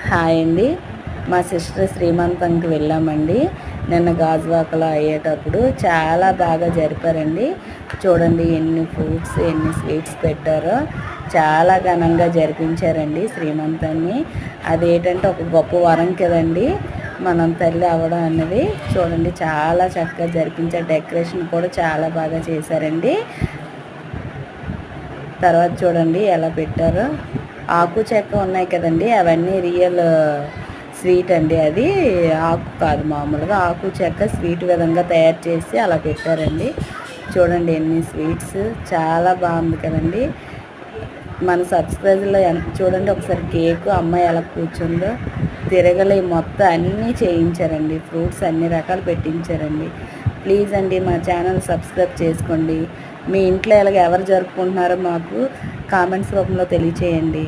Hi అండి. మా sister శ్రీమంతంకి వెళ్ళామండి. నిన్న గాజువాకలో అయ్యేటప్పుడు చాలా బాగా జరిపారండి. చూడండి ఎన్ని ఫ్రూట్స్ ఎన్ని స్వీట్స్ పెట్టారో. చాలా ఘనంగా జరిపించారండి శ్రీమంతాన్ని. అదేంటంటే ఒక గొప్ప వరం కదండి మనం తల్లి అవ్వడం అన్నది. చూడండి చాలా చక్కగా జరిపించారు. డెకరేషన్ కూడా చాలా బాగా చేశారండి. తర్వాత చూడండి ఎలా పెట్టారో. ఆకు చెక్క ఉన్నాయి కదండి, అవన్నీ రియల్ స్వీట్ అండి. అది ఆకు కాదు, మామూలుగా ఆకు చెక్క స్వీట్ విధంగా తయారు చేసి అలా పెట్టారండి. చూడండి ఎన్ని స్వీట్స్, చాలా బాగుంది కదండి. మన సబ్స్క్రైబర్లో చూడండి ఒకసారి కేకు అమ్మాయి ఎలా కూర్చుందో, తిరగలి మొత్తం అన్నీ చేయించారండి. ఫ్రూట్స్ అన్ని రకాలు పెట్టించారండి. ప్లీజ్ అండి మా ఛానల్ సబ్స్క్రైబ్ చేసుకోండి. మీ ఇంట్లో ఇలాగ ఎవరు జరుపుకుంటున్నారో మాకు కామెంట్స్ రూపంలో తెలియచేయండి.